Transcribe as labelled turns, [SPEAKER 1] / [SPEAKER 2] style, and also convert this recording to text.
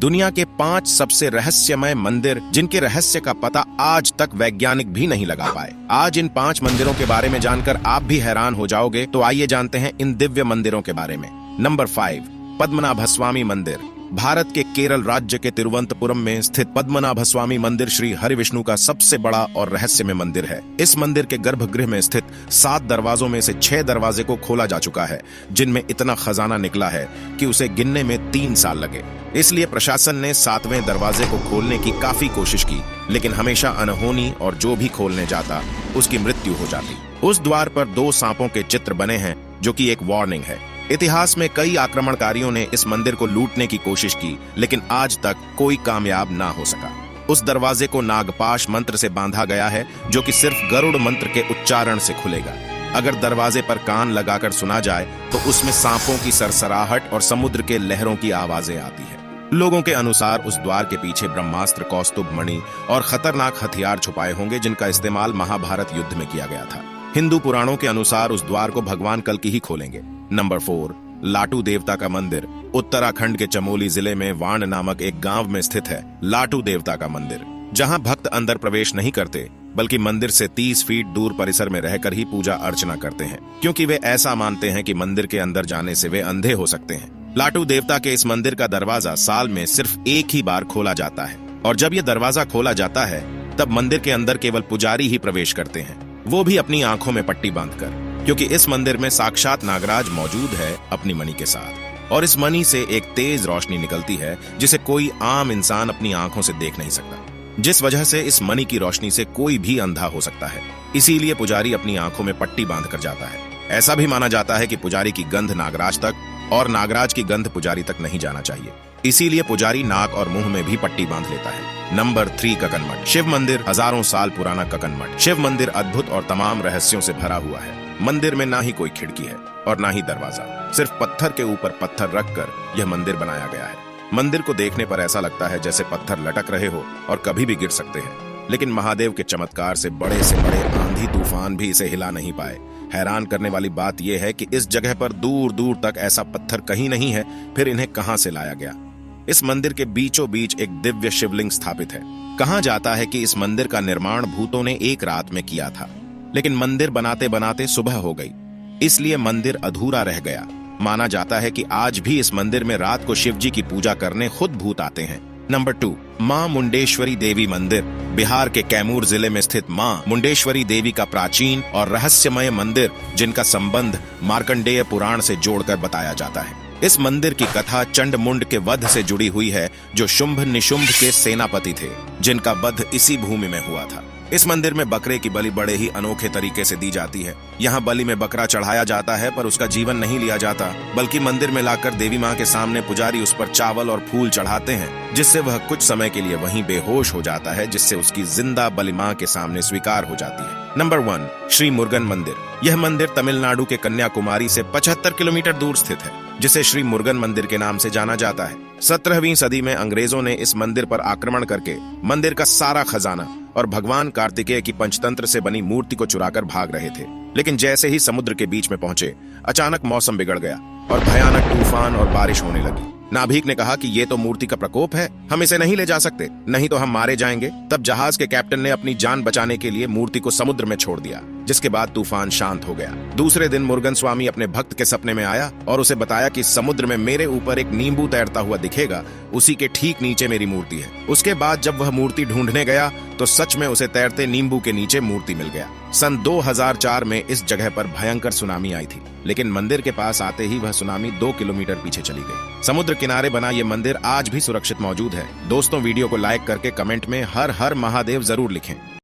[SPEAKER 1] दुनिया के 5 सबसे रहस्यमय मंदिर जिनके रहस्य का पता आज तक वैज्ञानिक भी नहीं लगा पाए। आज इन 5 मंदिरों के बारे में जानकर आप भी हैरान हो जाओगे। तो आइए जानते हैं इन दिव्य मंदिरों के बारे में। नंबर 5, पद्मनाभस्वामी मंदिर। भारत के केरल राज्य के तिरुवनंतपुरम में स्थित पद्मनाभस्वामी मंदिर श्री हरिविष्णु का सबसे बड़ा और रहस्यमय मंदिर है। इस मंदिर के गर्भगृह में स्थित 7 दरवाजों में से 6 दरवाजे को खोला जा चुका है, जिनमें इतना खजाना निकला है कि उसे गिनने में 3 साल लगे। इसलिए प्रशासन ने 7वें दरवाजे को खोलने की काफी कोशिश की, लेकिन हमेशा अनहोनी और जो भी खोलने जाता उसकी मृत्यु हो जाती। उस द्वार पर 2 सांपों के चित्र बने हैं, जो कि एक वार्निंग है। इतिहास में कई आक्रमणकारियों ने इस मंदिर को लूटने की कोशिश की, लेकिन आज तक कोई कामयाब ना हो सका। उस दरवाजे को नागपाश मंत्र से बांधा गया है, जो कि सिर्फ गरुड़ मंत्र के उच्चारण से खुलेगा। अगर दरवाजे पर कान लगाकर सुना जाए तो उसमें सांपों की सरसराहट और समुद्र के लहरों की आवाजें आती है। लोगों के अनुसार उस द्वार के पीछे ब्रह्मास्त्र, कौस्तुभ मणि और खतरनाक हथियार छुपाए होंगे, जिनका इस्तेमाल महाभारत युद्ध में किया गया था। हिंदू पुराणों के अनुसार उस द्वार को भगवान कल्कि ही खोलेंगे। नंबर 4, लाटू देवता का मंदिर। उत्तराखंड के चमोली जिले में वाण नामक एक गांव में स्थित है लाटू देवता का मंदिर, जहां भक्त अंदर प्रवेश नहीं करते, बल्कि मंदिर से 30 फीट दूर परिसर में रहकर ही पूजा अर्चना करते हैं, क्योंकि वे ऐसा मानते हैं कि मंदिर के अंदर जाने से वे अंधे हो सकते हैं। लाटू देवता के इस मंदिर का दरवाजा साल में सिर्फ एक ही बार खोला जाता है, और जब यह दरवाजा खोला जाता है तब मंदिर के अंदर केवल पुजारी ही प्रवेश करते हैं, वो भी अपनी आंखों में पट्टी बांधकर, क्योंकि इस मंदिर में साक्षात नागराज मौजूद है अपनी मणि के साथ। और इस मणि से एक तेज रोशनी निकलती है, जिसे कोई आम इंसान अपनी आंखों से देख नहीं सकता, जिस वजह से इस मणि की रोशनी से कोई भी अंधा हो सकता है। इसीलिए पुजारी अपनी आंखों में पट्टी बांधकर जाता है। ऐसा भी माना जाता है कि पुजारी की गंध नागराज तक और नागराज की गंध पुजारी तक नहीं जाना चाहिए, इसीलिए पुजारी नाक और मुंह में भी पट्टी बांध लेता है। नंबर 3, ककन मठ। शिव मंदिर। हजारों साल पुराना ककन मठ। शिव मंदिर अद्भुत और तमाम रहस्यों से भरा हुआ है। मंदिर में ना ही कोई खिड़की है और ना ही दरवाजा, सिर्फ पत्थर के ऊपर पत्थर रखकर यह मंदिर बनाया गया है। मंदिर को देखने पर ऐसा लगता है जैसे पत्थर लटक रहे हो और कभी भी गिर सकते हैं, लेकिन महादेव के चमत्कार से बड़े आंधी तूफान भी इसे हिला नहीं पाए। हैरान करने वाली बात यह है कि इस जगह पर दूर दूर तक ऐसा पत्थर कहीं नहीं है, फिर इन्हें कहां से लाया गया। इस मंदिर के बीचों बीच एक दिव्य शिवलिंग स्थापित है। कहा जाता है कि इस मंदिर का निर्माण भूतों ने एक रात में किया था, लेकिन मंदिर बनाते बनाते सुबह हो गई, इसलिए मंदिर अधूरा रह गया। माना जाता है कि आज भी इस मंदिर में रात को शिव जी की पूजा करने खुद भूत आते हैं। नंबर 2, मां मुंडेश्वरी देवी मंदिर। बिहार के कैमूर जिले में स्थित मां मुंडेश्वरी देवी का प्राचीन और रहस्यमय मंदिर, जिनका संबंध मार्कंडेय पुराण से जोड़कर बताया जाता है। इस मंदिर की कथा चंडमुंड के वध से जुड़ी हुई है, जो शुंभ निशुंभ के सेनापति थे, जिनका वध इसी भूमि में हुआ था। इस मंदिर में बकरे की बलि बड़े ही अनोखे तरीके से दी जाती है। यहाँ बलि में बकरा चढ़ाया जाता है, पर उसका जीवन नहीं लिया जाता, बल्कि मंदिर में लाकर देवी माँ के सामने पुजारी उस पर चावल और फूल चढ़ाते हैं, जिससे वह कुछ समय के लिए वहीं बेहोश हो जाता है, जिससे उसकी जिंदा बलि माँ के सामने स्वीकार हो जाती है। नंबर 1, श्री मुरुगन मंदिर। यह मंदिर तमिलनाडु के कन्याकुमारी से 75 किलोमीटर दूर स्थित है, जिसे श्री मुरुगन मंदिर के नाम से जाना जाता है। 17वीं सदी में अंग्रेजों ने इस मंदिर पर आक्रमण करके मंदिर का सारा खजाना और भगवान कार्तिकेय की पंचतंत्र से बनी मूर्ति को चुराकर भाग रहे थे। लेकिन जैसे ही समुद्र के बीच में पहुंचे, अचानक मौसम बिगड़ गया और भयानक तूफान और बारिश होने लगी। नाभिक ने कहा कि ये तो मूर्ति का प्रकोप है, हम इसे नहीं ले जा सकते, नहीं तो हम मारे जाएंगे। तब जहाज के कैप्टन ने अपनी जान बचाने के लिए मूर्ति को समुद्र में छोड़ दिया, जिसके बाद तूफान शांत हो गया। दूसरे दिन मुरुगन स्वामी अपने भक्त के सपने में आया और उसे बताया कि समुद्र में मेरे ऊपर एक नींबू तैरता हुआ दिखेगा, उसी के ठीक नीचे मेरी मूर्ति है। उसके बाद जब वह मूर्ति ढूंढने गया तो सच में उसे तैरते नींबू के नीचे मूर्ति मिल गया। सन 2004 में इस जगह पर भयंकर सुनामी आई थी, लेकिन मंदिर के पास आते ही वह सुनामी 2 किलोमीटर पीछे चली गई। समुद्र किनारे बना ये मंदिर आज भी सुरक्षित मौजूद है। दोस्तों, वीडियो को लाइक करके कमेंट में हर हर महादेव जरूर लिखें।